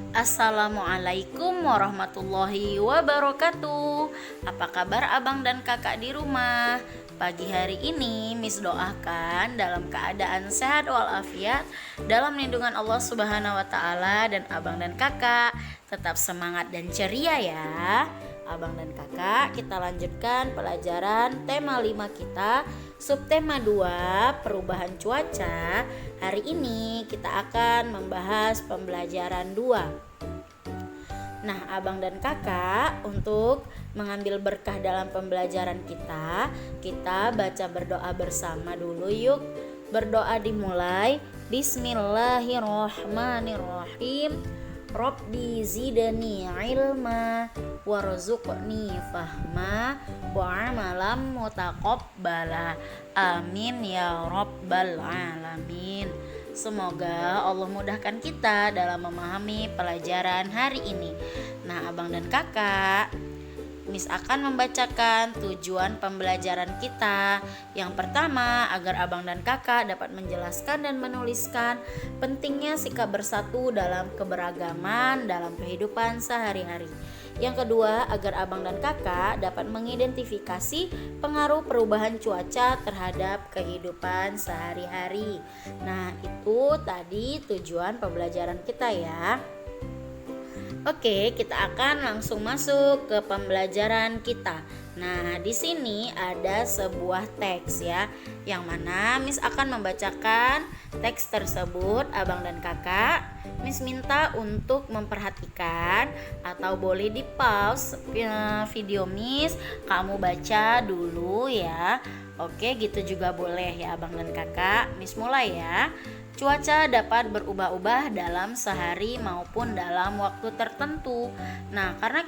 Assalamualaikum warahmatullahi wabarakatuh. Apa kabar abang dan kakak di rumah? Pagi hari ini Miss doakan dalam keadaan sehat walafiat, dalam lindungan Allah Subhanahu wa taala, dan abang dan kakak tetap semangat dan ceria ya. Abang dan kakak, kita lanjutkan pelajaran tema 5 kita, subtema 2, perubahan cuaca. Hari ini kita akan membahas pembelajaran 2. Nah, abang dan kakak, untuk mengambil berkah dalam pembelajaran kita baca berdoa bersama dulu yuk. Berdoa dimulai. Bismillahirrahmanirrahim. Rabbi zidni ilma warzuqni fahma wa amalan mutaqabbala. Amin ya rabbal alamin. Semoga Allah mudahkan kita dalam memahami pelajaran hari ini. Nah, abang dan kakak, Miss akan membacakan tujuan pembelajaran kita. Yang pertama, agar abang dan kakak dapat menjelaskan dan menuliskan pentingnya sikap bersatu dalam keberagaman dalam kehidupan sehari-hari. Yang kedua, agar abang dan kakak dapat mengidentifikasi pengaruh perubahan cuaca terhadap kehidupan sehari-hari. Nah, itu tadi tujuan pembelajaran kita ya. Oke, kita akan langsung masuk ke pembelajaran kita. Nah, di sini ada sebuah teks ya, yang mana Miss akan membacakan teks tersebut. Abang dan kakak, Miss minta untuk memperhatikan atau boleh di pause video Miss, kamu baca dulu ya. Oke, gitu juga boleh ya abang dan kakak. Miss mulai ya. Cuaca dapat berubah-ubah dalam sehari maupun dalam waktu tertentu. Nah, karena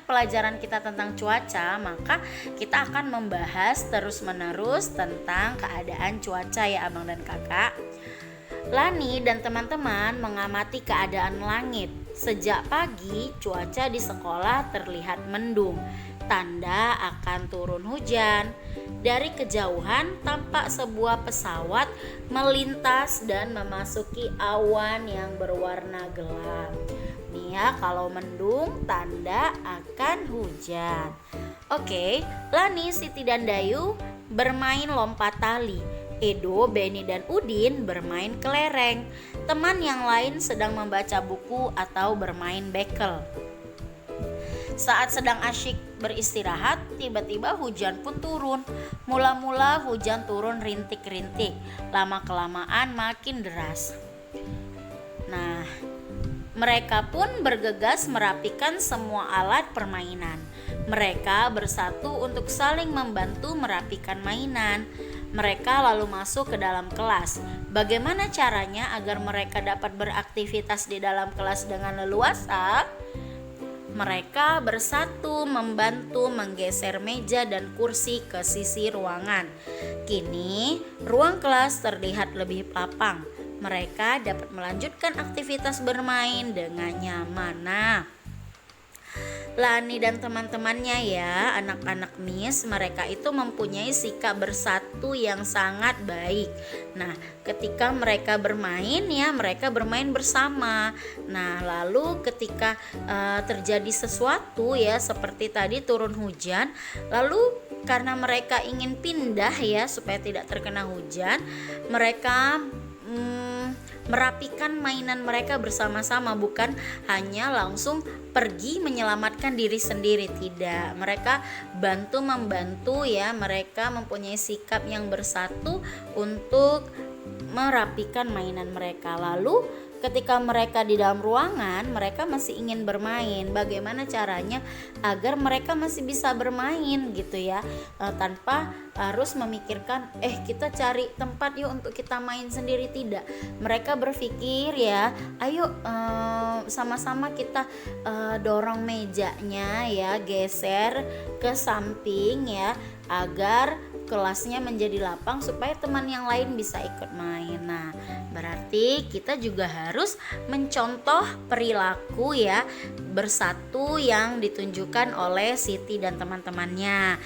pelajaran kita tentang cuaca, maka kita akan membahas terus-menerus tentang keadaan cuaca ya abang dan kakak. Lani dan teman-teman mengamati keadaan langit. Sejak pagi, cuaca di sekolah terlihat mendung, tanda akan turun hujan. Dari kejauhan tampak sebuah pesawat melintas dan memasuki awan yang berwarna gelap. Nih ya, kalau mendung tanda akan hujan. Oke, Lani, Siti dan Dayu bermain lompat tali. Edo, Beni dan Udin bermain kelereng. Teman yang lain sedang membaca buku atau bermain bekel. Saat sedang asyik beristirahat, tiba-tiba hujan pun turun. Mula-mula hujan turun rintik-rintik, lama-kelamaan makin deras. Nah, mereka pun bergegas merapikan semua alat permainan. Mereka bersatu untuk saling membantu merapikan mainan. Mereka lalu masuk ke dalam kelas. Bagaimana caranya agar mereka dapat beraktivitas di dalam kelas dengan leluasa? Mereka bersatu membantu menggeser meja dan kursi ke sisi ruangan. Kini, ruang kelas terlihat lebih lapang. Mereka dapat melanjutkan aktivitas bermain dengan nyaman. Nah, Lani dan teman-temannya ya, anak-anak Miss, mereka itu mempunyai sikap bersatu yang sangat baik. Nah, ketika mereka bermain ya, mereka bermain bersama. Nah, lalu ketika terjadi sesuatu ya, seperti tadi turun hujan, lalu karena mereka ingin pindah ya supaya tidak terkena hujan, mereka merapikan mainan mereka bersama-sama, bukan hanya langsung pergi menyelamatkan diri sendiri, tidak. Mereka membantu ya, mereka mempunyai sikap yang bersatu untuk merapikan mainan mereka. Lalu ketika mereka di dalam ruangan, mereka masih ingin bermain. Bagaimana caranya agar mereka masih bisa bermain gitu ya, tanpa harus memikirkan kita cari tempat yuk untuk kita main sendiri, tidak. Mereka berpikir ya, ayo sama-sama kita dorong mejanya ya, geser ke samping ya, agar kelasnya menjadi lapang supaya teman yang lain bisa ikut main. Nah, berarti kita juga harus mencontoh perilaku ya bersatu yang ditunjukkan oleh Siti dan teman-temannya.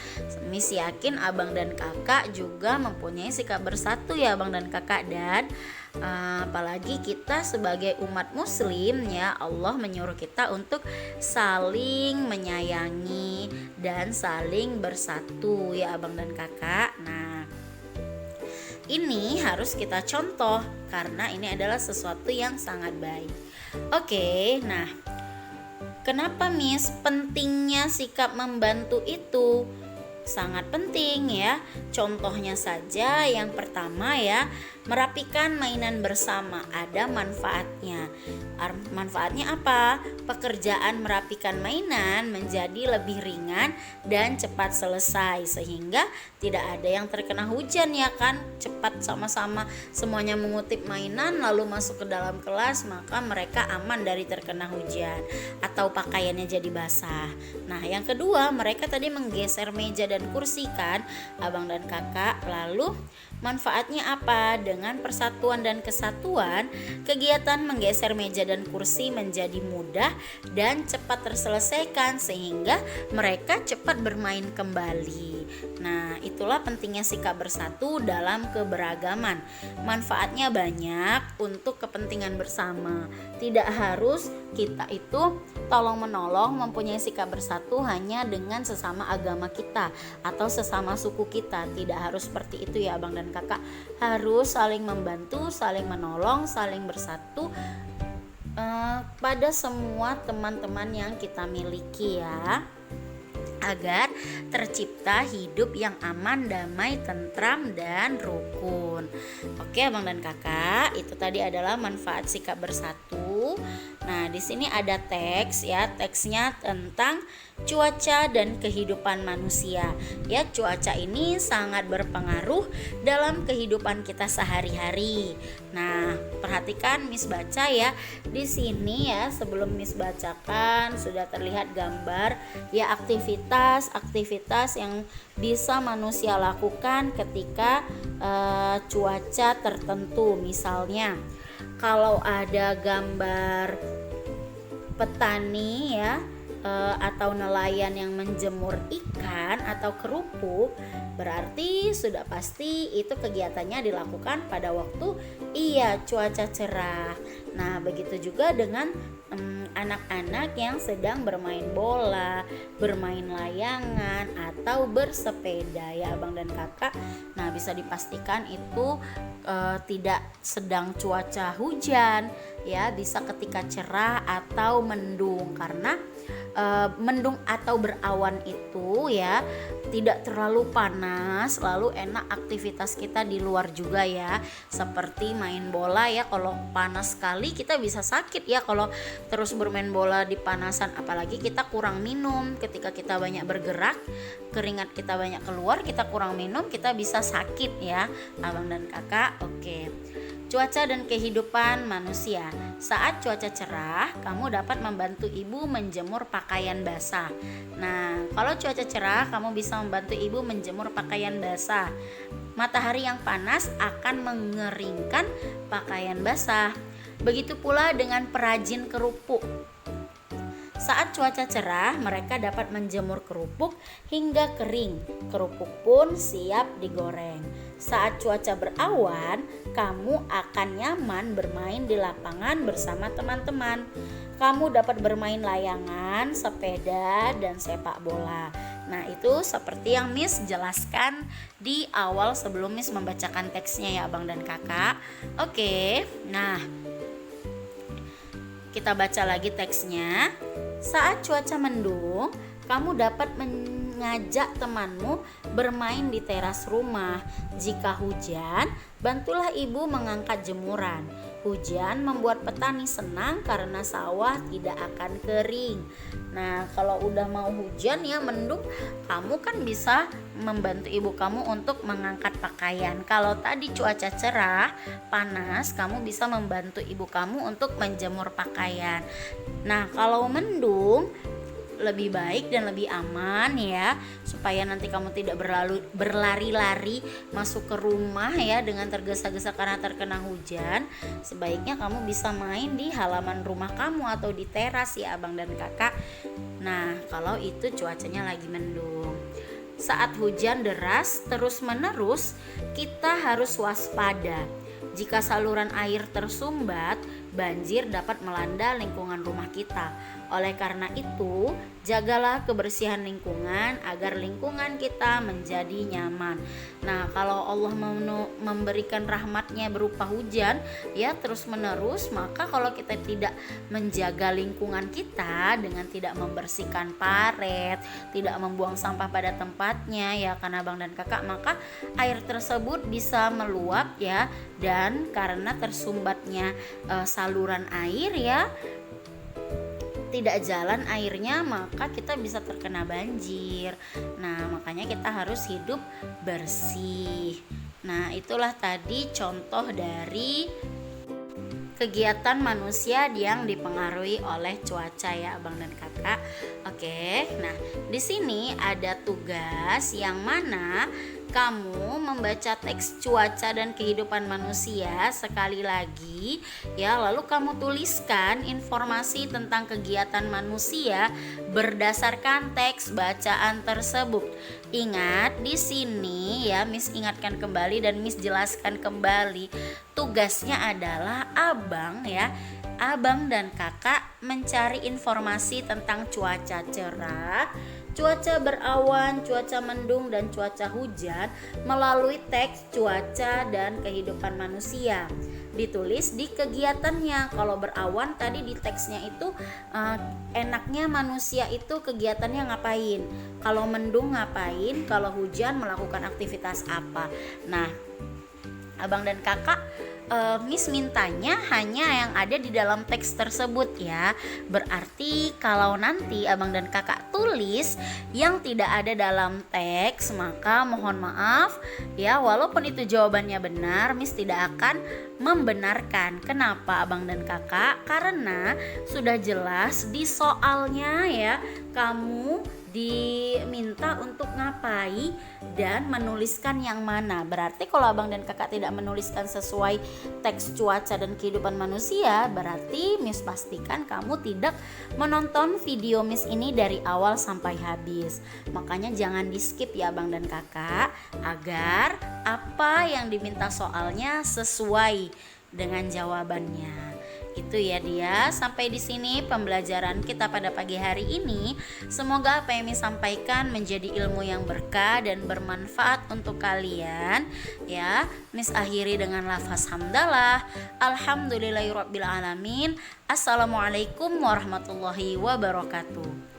Miss yakin abang dan kakak juga mempunyai sikap bersatu ya abang dan kakak, dan Apalagi kita sebagai umat muslim ya, Allah menyuruh kita untuk saling menyayangi dan saling bersatu ya abang dan kakak. Nah, ini harus kita contoh karena ini adalah sesuatu yang sangat baik. Oke, nah kenapa Miss pentingnya sikap membantu itu? Sangat penting ya. Contohnya saja yang pertama ya, merapikan mainan bersama ada manfaatnya. Manfaatnya apa? Pekerjaan merapikan mainan menjadi lebih ringan dan cepat selesai sehingga tidak ada yang terkena hujan ya kan. Cepat sama-sama semuanya mengutip mainan lalu masuk ke dalam kelas, maka mereka aman dari terkena hujan atau pakaiannya jadi basah. Nah, yang kedua, mereka tadi menggeser meja dan kursi kan abang dan kakak. Lalu manfaatnya apa? Dengan persatuan dan kesatuan, kegiatan menggeser meja dan kursi menjadi mudah dan cepat terselesaikan sehingga mereka cepat bermain kembali. Nah, itulah pentingnya sikap bersatu dalam keberagaman. Manfaatnya banyak untuk kepentingan bersama. Tidak harus kita itu tolong menolong mempunyai sikap bersatu hanya dengan sesama agama kita atau sesama suku kita. Tidak harus seperti itu ya abang dan kakak. Harus saling membantu, saling menolong, saling bersatu pada semua teman-teman yang kita miliki ya, agar tercipta hidup yang aman, damai, tentram, dan rukun. Oke abang dan kakak, itu tadi adalah manfaat sikap bersatu. Nah, di sini ada teks ya, teksnya tentang cuaca dan kehidupan manusia. Ya, cuaca ini sangat berpengaruh dalam kehidupan kita sehari-hari. Nah, perhatikan Miss baca ya. Di sini ya, sebelum Miss bacakan sudah terlihat gambar ya aktivitas yang bisa manusia lakukan ketika cuaca tertentu. Misalnya, kalau ada gambar petani ya atau nelayan yang menjemur ikan atau kerupuk, berarti sudah pasti itu kegiatannya dilakukan pada waktu cuaca cerah. Nah, begitu juga dengan anak-anak yang sedang bermain bola, bermain layangan atau bersepeda ya abang dan kakak. Nah, bisa dipastikan itu tidak sedang cuaca hujan ya, bisa ketika cerah atau mendung. Karena mendung atau berawan itu ya tidak terlalu panas, lalu enak aktivitas kita di luar juga ya, seperti main bola ya. Kalau panas sekali kita bisa sakit ya kalau terus bermain bola di panasan, apalagi kita kurang minum. Ketika kita banyak bergerak, keringat kita banyak keluar, kita kurang minum, kita bisa sakit ya abang dan kakak. Oke, cuaca dan kehidupan manusia. Saat cuaca cerah, kamu dapat membantu ibu menjemur pakaian basah. Nah, kalau cuaca cerah, kamu bisa membantu ibu menjemur pakaian basah. Matahari yang panas akan mengeringkan pakaian basah. Begitu pula dengan perajin kerupuk. Saat cuaca cerah, mereka dapat menjemur kerupuk hingga kering. Kerupuk pun siap digoreng. Saat cuaca berawan, kamu akan nyaman bermain di lapangan bersama teman-teman. Kamu dapat bermain layangan, sepeda, dan sepak bola. Nah, itu seperti yang Miss jelaskan di awal sebelum Miss membacakan teksnya ya abang dan kakak. Oke, nah kita baca lagi teksnya. Saat cuaca mendung, kamu dapat mengajak temanmu bermain di teras rumah. Jika hujan, bantulah ibu mengangkat jemuran. Hujan membuat petani senang karena sawah tidak akan kering. Nah, kalau udah mau hujan ya mendung, kamu kan bisa membantu ibu kamu untuk mengangkat pakaian. Kalau tadi cuaca cerah, panas, kamu bisa membantu ibu kamu untuk menjemur pakaian. Nah, kalau mendung lebih baik dan lebih aman ya, supaya nanti kamu tidak berlari-lari masuk ke rumah ya dengan tergesa-gesa karena terkena hujan. Sebaiknya kamu bisa main di halaman rumah kamu atau di teras ya abang dan kakak. Nah, kalau itu cuacanya lagi mendung. Saat hujan deras terus menerus, kita harus waspada. Jika saluran air tersumbat, banjir dapat melanda lingkungan rumah kita. Oleh karena itu, jagalah kebersihan lingkungan agar lingkungan kita menjadi nyaman. Nah, kalau Allah memberikan rahmatnya berupa hujan ya terus menerus, maka kalau kita tidak menjaga lingkungan kita dengan tidak membersihkan paret, tidak membuang sampah pada tempatnya ya kan abang dan kakak, maka air tersebut bisa meluap ya, dan karena tersumbatnya saluran air ya, tidak jalan airnya, maka kita bisa terkena banjir. Nah, makanya kita harus hidup bersih. Nah, itulah tadi contoh dari kegiatan manusia yang dipengaruhi oleh cuaca ya abang dan kakak. Oke, nah di sini ada tugas yang mana kamu membaca teks cuaca dan kehidupan manusia sekali lagi ya, lalu kamu tuliskan informasi tentang kegiatan manusia berdasarkan teks bacaan tersebut. Ingat di sini ya, Miss ingatkan kembali dan Miss jelaskan kembali, tugasnya adalah abang ya, abang dan kakak mencari informasi tentang cuaca cerah, cuaca berawan, cuaca mendung, dan cuaca hujan melalui teks cuaca dan kehidupan manusia. Ditulis di kegiatannya. Kalau berawan tadi di teksnya itu enaknya manusia itu kegiatannya ngapain, kalau mendung ngapain, kalau hujan melakukan aktivitas apa. Nah, abang dan kakak Miss mintanya hanya yang ada di dalam teks tersebut ya. Berarti kalau nanti abang dan kakak tulis yang tidak ada dalam teks, maka mohon maaf ya, walaupun itu jawabannya benar, Miss tidak akan membenarkan. Kenapa abang dan kakak? Karena sudah jelas di soalnya ya, kamu diminta untuk ngapai dan menuliskan yang mana. Berarti kalau abang dan kakak tidak menuliskan sesuai teks cuaca dan kehidupan manusia, berarti Miss pastikan kamu tidak menonton video Miss ini dari awal sampai habis. Makanya jangan di skip ya abang dan kakak, agar apa yang diminta soalnya sesuai dengan jawabannya. Itu ya dia. Sampai di sini pembelajaran kita pada pagi hari ini. Semoga apa yang Miss sampaikan menjadi ilmu yang berkah dan bermanfaat untuk kalian ya. Miss akhiri dengan lafaz hamdalah. Alhamdulillahirabbil alamin. Assalamualaikum warahmatullahi wabarakatuh.